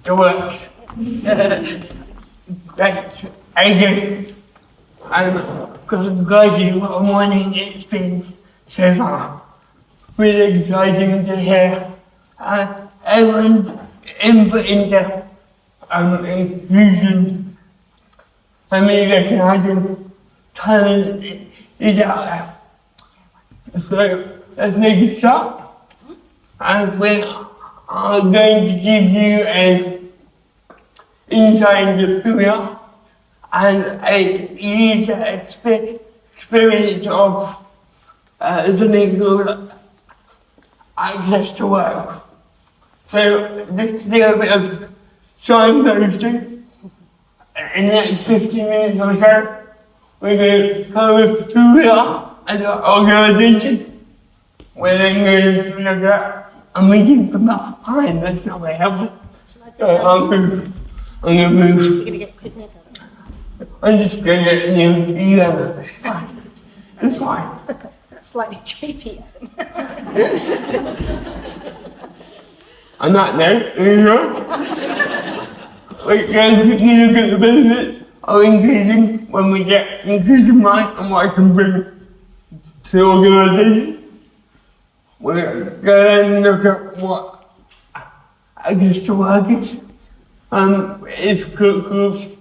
it works. Great. Again, I'm congratulating what a morning it's been so far. Really exciting to hear everyone's input into inclusion. I mean, recognizing talent is out there. So let's make it start. And we are going to give you an insight into who we are and a user experience of something called access to work. So just to do a bit of signposting, in the next 15 minutes or so, we're going to cover who we are as an organisation. We're then going to look at a meeting from behind, that's not very helpful. I'm going to move. I'm just going to get you over. It's fine. It's fine. That's slightly creepy. I'm not there, you know? We're going to quickly look at the benefits of inclusion when we get inclusion right and what I can bring to the organisation. We're going to look at what access to work is. It's called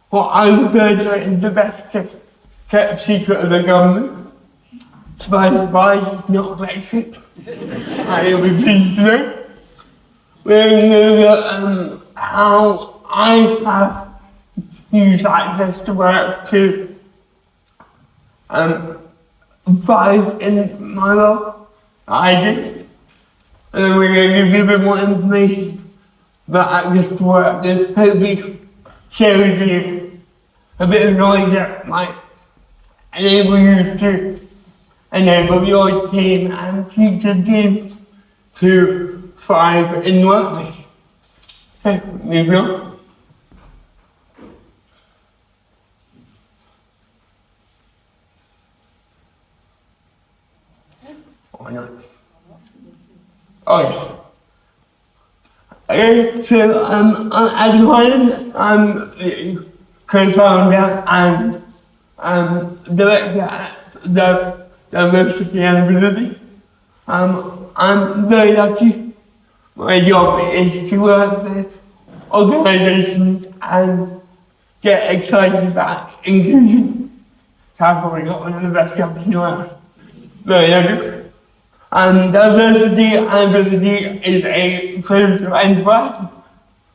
what I refer to as the best kept secret of the government. Surprise, it's not Brexit. I'll be pleased to know. We're going to look at how I have used access to work to thrive in my role that I did. And then we're going to give you a bit more information about access to work and hopefully share with you a bit of knowledge that might enable you to enable your team and future teams to thrive in the workplace. So, moving on. Why not? Oh yeah. So I'm at Hyland. I'm the co-founder and director at the Diversity and Ability. I'm very lucky. My job is to work with organisations and get excited about inclusion. So I've probably got one of the best jobs in the world. Very lucky. Diversity and Ability is a social enterprise.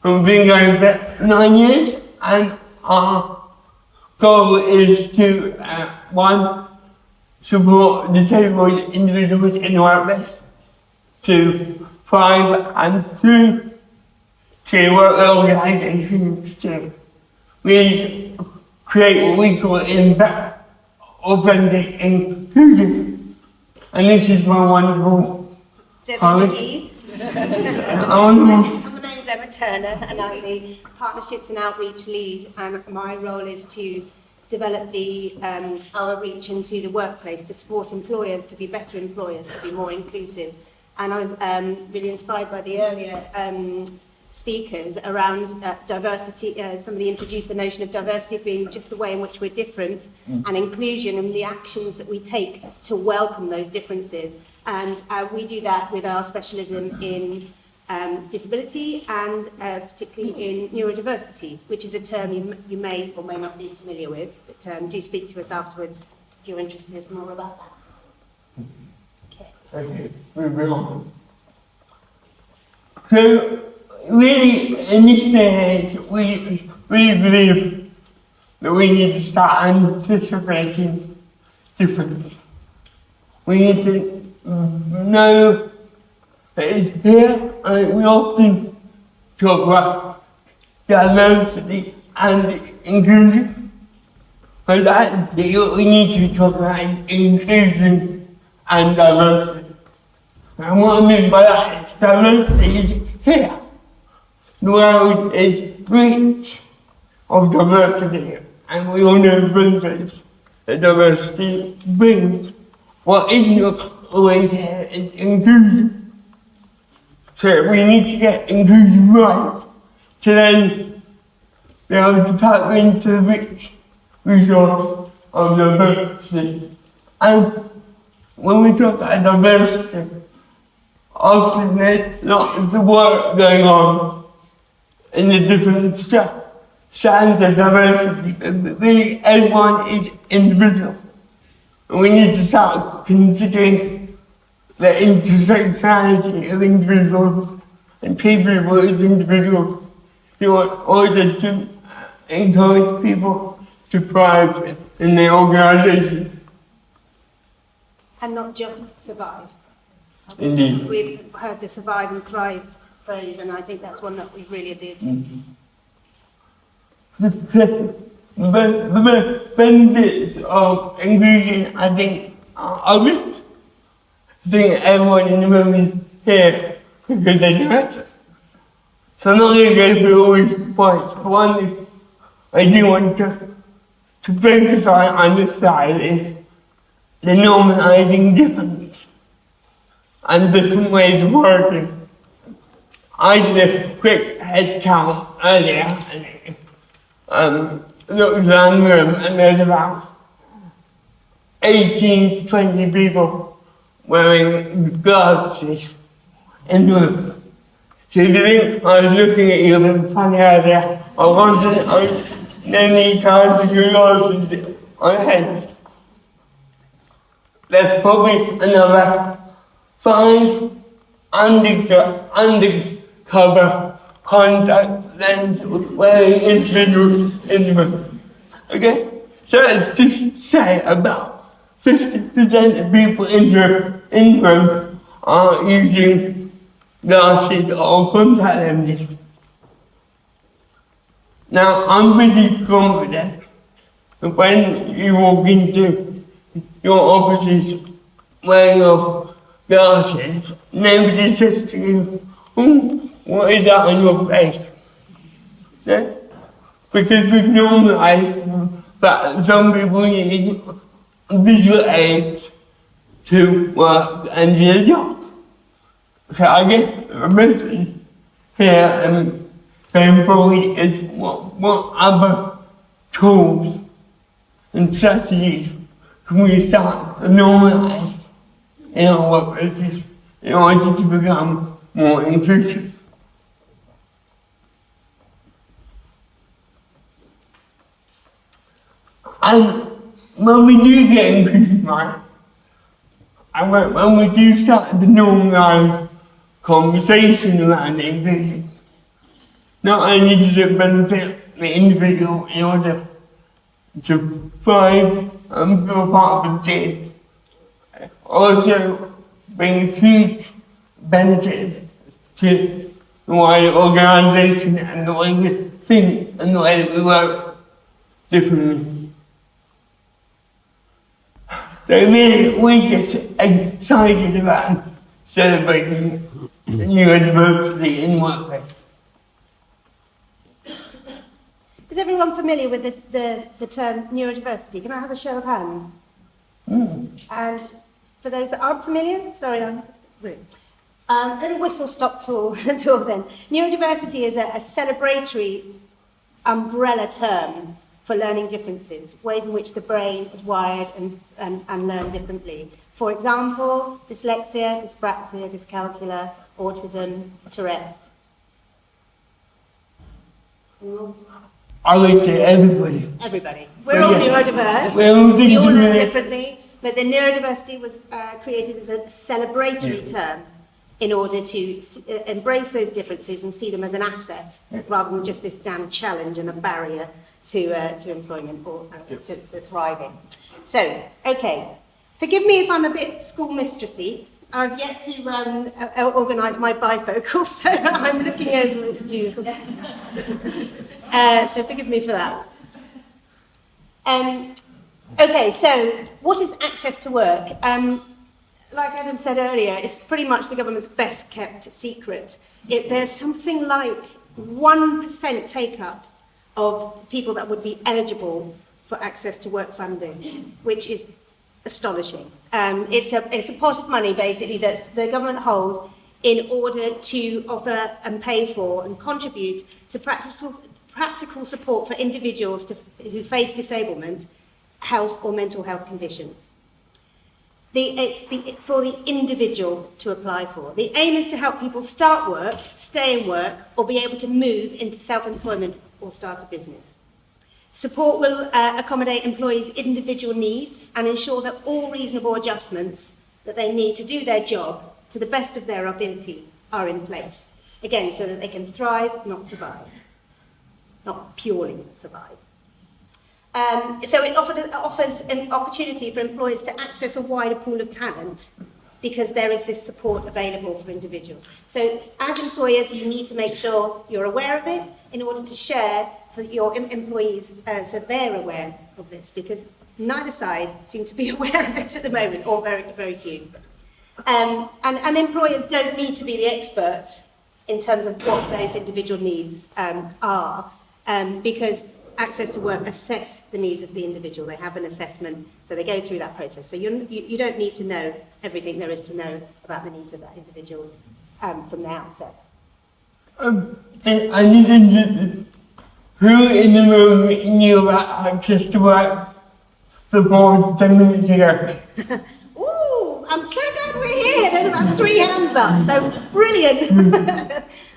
We've been going for 9 years, and our goal is to, one, support disabled individuals in the workplace, two, thrive, and two, to work with organisations to really create what we call impact, authentic inclusion. And this is my wonderful colleague. My name is Emma Turner and I'm the Partnerships and Outreach Lead, and my role is to develop our reach into the workplace to support employers to be better employers, to be more inclusive. And I was really inspired by the earlier speakers around diversity. Somebody introduced the notion of diversity being just the way in which we're different, and inclusion and the actions that we take to welcome those differences. And we do that with our specialism in disability and particularly in neurodiversity, which is a term you may or may not be familiar with, but do speak to us afterwards if you're interested more about that. Okay, moving on. So, really, in this day and age, we believe that we need to start anticipating difference. We need to know that it's here, and we often talk about diversity and inclusion. But actually, what we need to be talking about is inclusion and diversity. And what I mean by that is diversity is here. The world is rich of diversity, and we all know the benefits that diversity brings. What isn't always here is inclusion. So we need to get inclusion right. to then be able to tap into the rich resource of diversity. And when we talk about diversity, often there's lots of work going on in the different strands of diversity, but really everyone is individual. And we need to start considering the intersectionality of individuals and people as individuals in order to encourage people to thrive in their organisation. And not just survive. Indeed. We've heard the survive and thrive phrase, and I think that's one that we really did. The benefits of inclusion, I think, are obvious. I think everyone in the room is here because they do it. So I'm not going to go through all these points. One, I do want to focus on this side is the normalising difference and different ways of working. I did a quick head count earlier, and looked around the room, and there's about 18 to 20 people wearing glasses in the room. So you think I was looking at you in funny earlier, then he counted your glasses on the head. There's probably another 5 undercover contact lenses wearing individuals in the room. Okay? So let's just say about 50% of people in the room are using glasses or contact lenses. Now, I'm pretty confident that when you walk into your offices wearing your glasses, nobody says to you, "Oh, what is that on your face?" Yeah? Because we've normalised that some people need visual aids to work and do a job. So I guess the message here going forward is what other tools and strategies can we start to normalise in our workplaces in order to become more inclusive. And when we do get inclusive, right, and when we do start to normalise conversation around inclusion, not only does it benefit the individual in order to thrive and feel part of the team, also bring huge benefit to the wider organisation and the way we think and the way that we work differently. So really, we're just excited about celebrating neurodiversity in workplace. Is everyone familiar with the term neurodiversity? Can I have a show of hands? And for those that aren't familiar, sorry, I'm rude. Little whistle stop tool then. Neurodiversity is a celebratory umbrella term for learning differences, ways in which the brain is wired and learn differently. For example, dyslexia, dyspraxia, dyscalculia, autism, Tourette's. I would say everybody. Everybody. We're all neurodiverse. We all learn differently, but the neurodiversity was created as a celebratory term in order to embrace those differences and see them as an asset rather than just this damn challenge and a barrier to employment or to thriving. So, okay. Forgive me if I'm a bit schoolmistressy. I've yet to organise my bifocals, so I'm looking over at Jews. So forgive me for that. Okay, so what is access to work? Like Adam said earlier, it's pretty much the government's best kept secret. There's something like 1% take-up of people that would be eligible for access to work funding, which is astonishing. It's a pot of money, basically, that the government hold in order to offer and pay for and contribute to practical support for individuals who face disablement, health or mental health conditions. It's for the individual to apply for. The aim is to help people start work, stay in work, or be able to move into self-employment or start a business. Support will accommodate employees' individual needs and ensure that all reasonable adjustments that they need to do their job to the best of their ability are in place. Again, so that they can thrive, not survive. Not purely survive. So it offers an opportunity for employers to access a wider pool of talent because there is this support available for individuals. So as employers, you need to make sure you're aware of it in order to share for your employees so they're aware of this, because neither side seem to be aware of it at the moment, or very, very few. And employers don't need to be the experts in terms of what those individual needs are, because Access to Work assess the needs of the individual. They have an assessment, so they go through that process. So you don't need to know everything there is to know about the needs of that individual from the outset. I need to who in the room knew about Access to Work before 10 minutes ago? Ooh, I'm so glad we're here. There's about 3 hands up, so brilliant.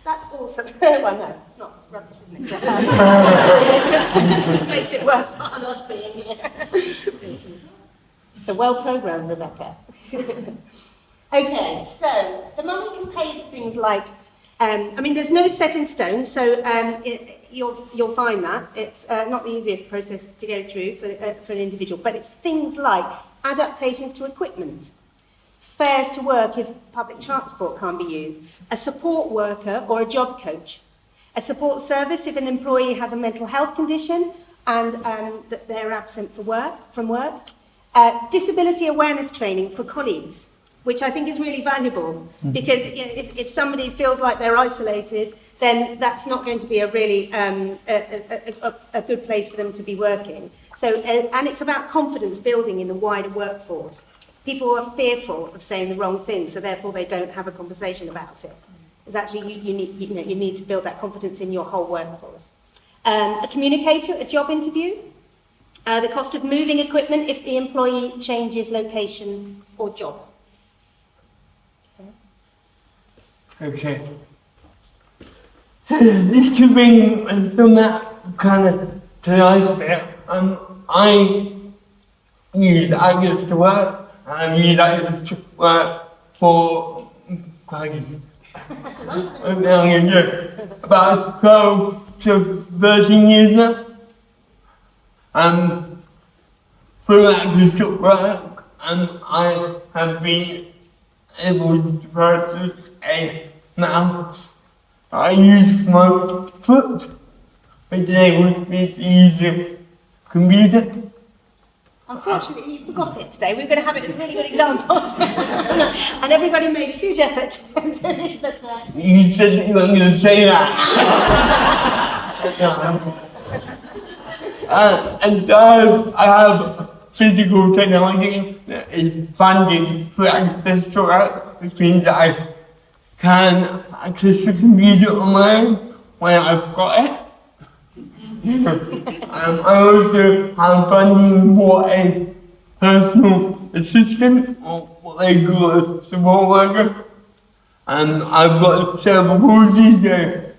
That's awesome. Well, no, it's not. It's rubbish, isn't it? This just makes it worthwhile us being here. So well programmed, Rebecca. Okay, so the money can pay for things like, I mean, there's no set in stone, so you'll find that. It's not the easiest process to go through for an individual, but it's things like adaptations to equipment, fares to work if public transport can't be used, a support worker or a job coach, a support service if an employee has a mental health condition and that they're absent from work, disability awareness training for colleagues, which I think is really valuable, because if somebody feels like they're isolated, then that's not going to be a really a good place for them to be working. So, and it's about confidence building in the wider workforce. People are fearful of saying the wrong thing, so therefore they don't have a conversation about it. It's actually, you need to build that confidence in your whole workforce. A communicator, a job interview, the cost of moving equipment if the employee changes location or job. Okay. So just to bring some of that kind of to life a bit, I use Access to Work. I use Access to Work for about 12 to 13 years now. Through Access to Work, I have been able to purchase a mouse. I use my foot, which enables me to use the computer. Unfortunately, you forgot it today. We were going to have it as a really good example. And everybody made a huge effort. But, you said that you weren't going to say that. And so I have physical technology that is funded through Access to Work, which means that I can access the computer on my own when I've got it. I also have funding for a personal assistant, or what they call a support worker. I've got cerebral palsy, so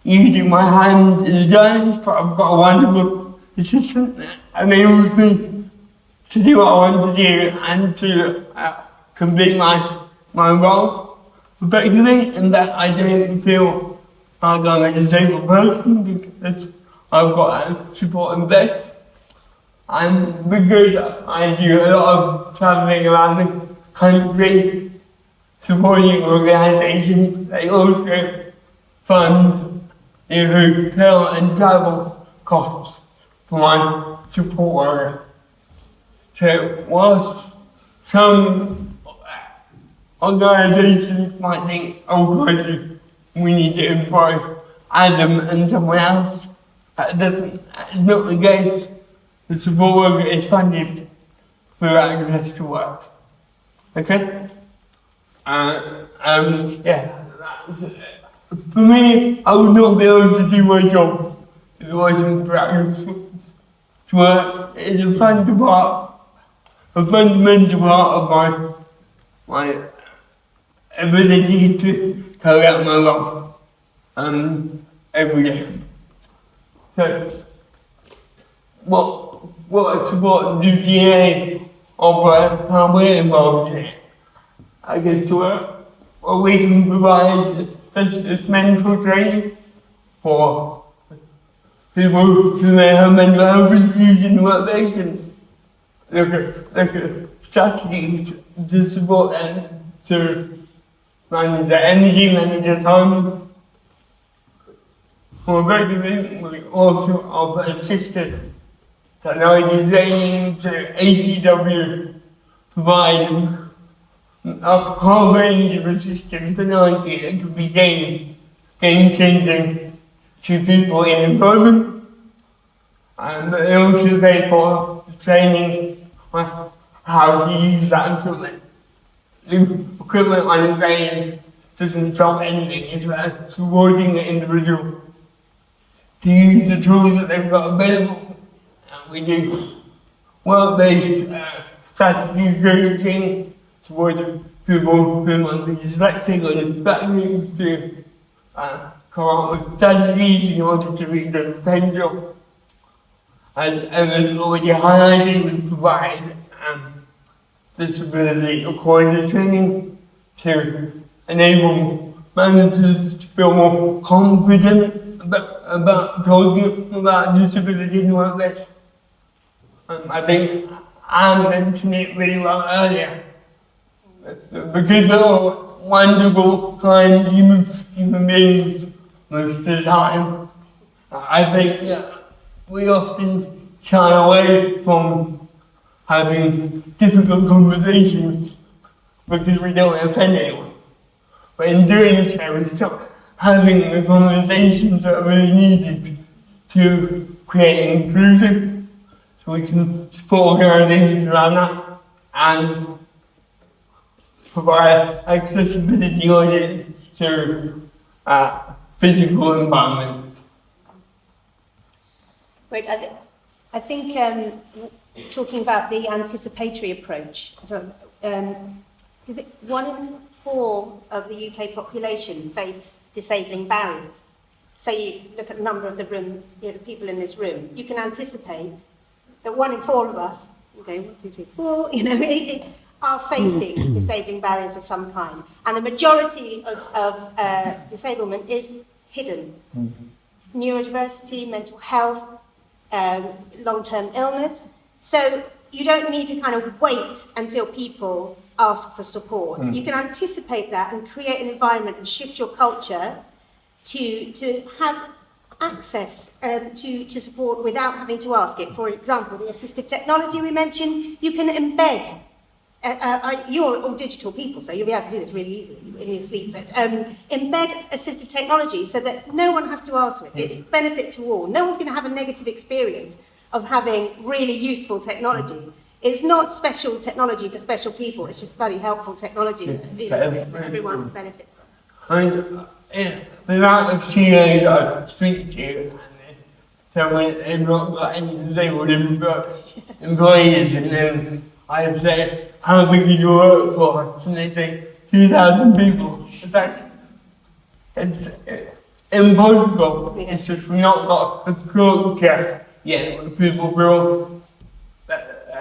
using my hands is done, but I've got a wonderful assistant that enables me to do what I want to do and to complete my role effectively, and that I don't feel like I'm a disabled person because I've got support in place. And because I do a lot of travelling around the country supporting organisations, they also fund the hotel and travel costs for my support worker. So whilst some organisations might think, oh God, we need to employ Adam and someone else, that's not the case. The support worker is funded through Access to Work. Okay? Yeah, for me, I would not be able to do my job if it wasn't for access to work. It's a fundamental part of my ability to carry out my role every day. So, what support do GA offer, how we're involved in it? I guess to work, well, we can provide this mental training for people who may have mental health issues in the workplace and look at strategies to support them to manage their energy, manage their time. More regularly, we also offer assisted technology training to ATW, providing a whole range of assistive technology that could be game-changing to people in employment, and they also pay for training on how to use that equipment. The equipment on the train doesn't solve anything, it's about supporting the individual to use the tools that they've got available. And we do work-based strategy coaching towards people who might be dyslexic or dyspraxic to come up with strategies in order to reach their potential. As Emma's already highlighted, we provide disability equality training to enable managers to feel more confident about talking about disability in the workplace. I think Anne mentioned it really well earlier. Because they're wonderful, kind human beings most of the time, I think we often shy away from having difficult conversations because we don't offend anyone. But in doing so, we stop having the conversations that are really needed to create inclusion, so we can support organisations around that and provide accessibility audits to physical environments. Right, I think talking about the anticipatory approach, so, is it 1 in 4 of the UK population face disabling barriers? So you look at the number of the people in this room, you can anticipate that 1 in 4 of us, 1, 2, 3, 4, are facing disabling barriers of some kind. And the majority of disablement is hidden. Neurodiversity, mental health, long-term illness. So you don't need to kind of wait until people ask for support. You can anticipate that and create an environment and shift your culture to have access to support without having to ask it. For example, the assistive technology we mentioned, you can embed. You're all digital people, so you'll be able to do this really easily in your sleep. But embed assistive technology so that no one has to ask for it. It's benefit to all. No one's going to have a negative experience of having really useful technology. It's not special technology for special people. It's just bloody helpful technology that everyone can benefit from. The amount of CEOs I speak to, and so when they've not got any disabled employees, and then I say, how big is your workforce? And they say, 2,000 people. It's impossible. Yeah. It's just we've not got a culture yet where people feel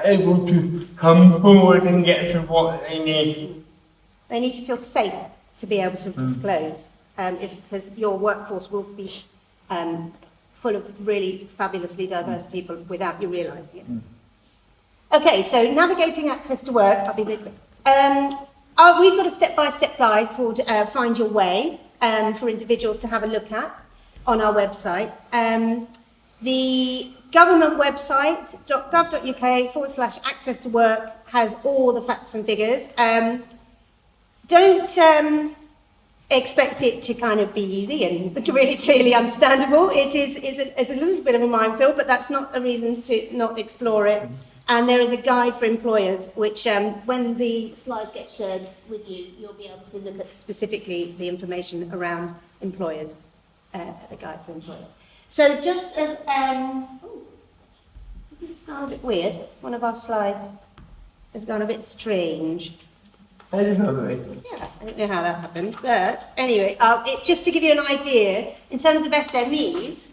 able to come forward and get support that they need. They need to feel safe to be able to disclose, because your workforce will be full of really fabulously diverse people without you realising it. Okay, so navigating access to work, I'll be really quick. We've got a step-by-step guide called Find Your Way for individuals to have a look at on our website. The government website, gov.uk/access to work, has all the facts and figures. Don't expect it to kind of be easy and really clearly understandable. It is a little bit of a minefield, but that's not a reason to not explore it. And there is a guide for employers, which when the slides get shared with you, you'll be able to look at specifically the information around employers, the guide for employers. So just as, this sounds a bit weird, one of our slides has gone a bit strange. I don't know. Yeah, I don't know how that happened, but anyway, just to give you an idea, in terms of SMEs,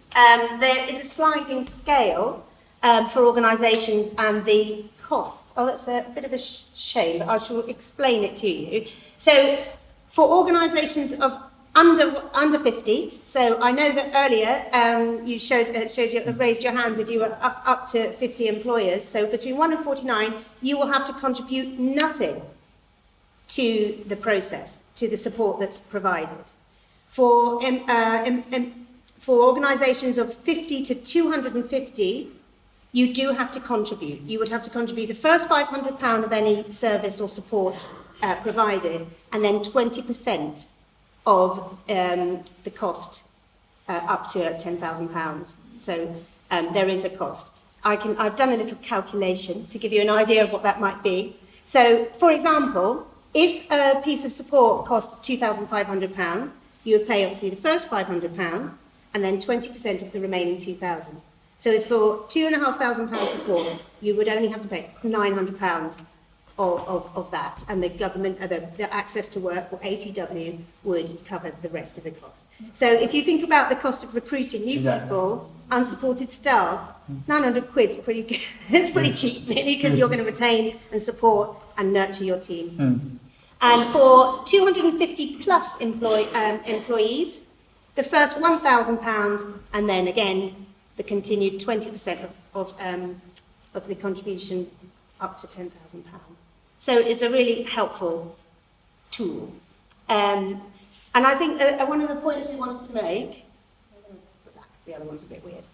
there is a sliding scale for organisations and the cost. Oh, that's a bit of a shame, but I shall explain it to you. So, for organisations of under 50, so I know that earlier you raised your hands if you were up to 50 employers. So between 1 and 49, you will have to contribute nothing to the process, to the support that's provided. For organisations of 50 to 250, you do have to contribute. You would have to contribute the first £500 of any service or support provided, and then 20% of the cost up to £10,000. So there is a cost. I've done a little calculation to give you an idea of what that might be. So, for example, if a piece of support cost £2,500, you would pay obviously the first £500 and then 20% of the remaining £2,000. So for £2,500 support, you would only have to pay £900 of that, and the government, the Access to Work, or ATW, would cover the rest of the cost. So if you think about the cost of recruiting new people, unsupported staff, 900 quid's pretty good. It's pretty cheap, really, because you're going to retain and support and nurture your team. And for 250 plus employees, the first £1,000, and then again the continued 20% of the contribution up to £10,000. So it's a really helpful tool. And I think one of the points we wanted to make, I'm going to put that because the other one's a bit weird,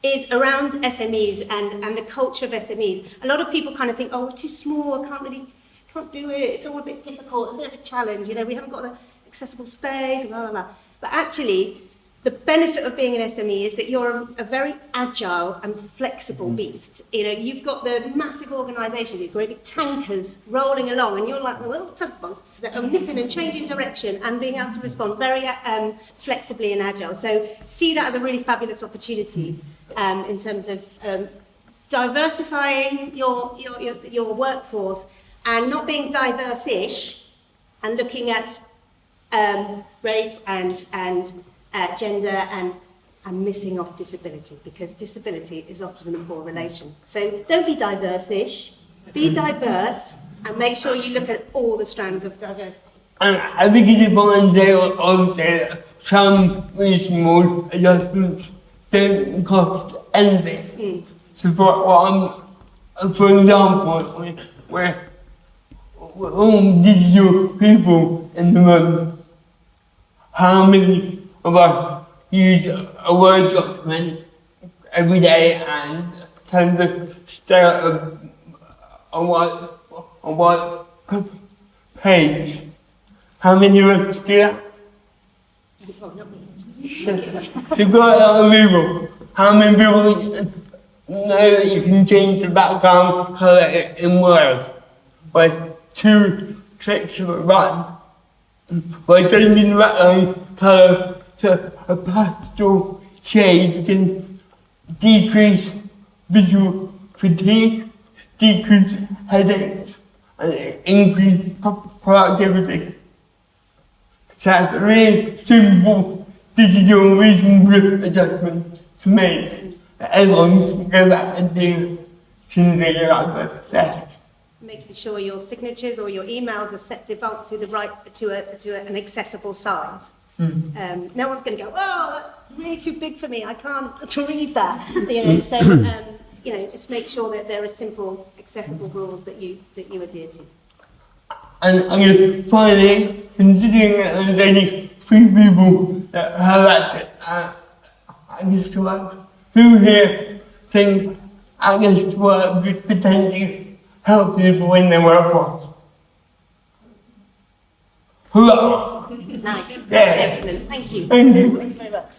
is around SMEs and the culture of SMEs. A lot of people kind of think, oh, we're too small, can't do it, it's all a bit difficult, a bit of a challenge, you know, we haven't got the accessible space, blah, blah, blah. But actually, the benefit of being an SME is that you're a very agile and flexible beast. You know, you've got the massive organisation, these great big tankers rolling along, and you're like the little tugboats that are nipping and changing direction and being able to respond very flexibly and agile. So see that as a really fabulous opportunity in terms of diversifying your workforce and not being diverse-ish and looking at race and gender and missing off disability, because disability is often a poor relation. So don't be diverse-ish, be diverse and make sure you look at all the strands of diversity. And I think it's important to say that some reasonable adjustments don't cost anything. So for example, we're all digital people in the room. How many of us use a Word document every day and tend to stare at a white page? How many of us do that? You've got a lot of people. How many people know that you can change the background colour in Word by 2 clicks of a button? By changing the background colour to a pastel shade, you can decrease visual fatigue, decrease headaches, and increase productivity. So that's a really simple digital reasonable adjustment to make that everyone can go back and do as soon as they get out of bed. Making sure your signatures or your emails are set default to the right to an accessible size. No one's going to go, oh, that's really too big for me, I can't read that. You know, so you know, just make sure that there are simple, accessible rules that you adhere to. And finally, considering that there's only 3 people that have access to work, who here thinks access to work could potentially help people in their workforce? Nice. Yeah. Excellent. Thank you. Thank you. Thank you very much.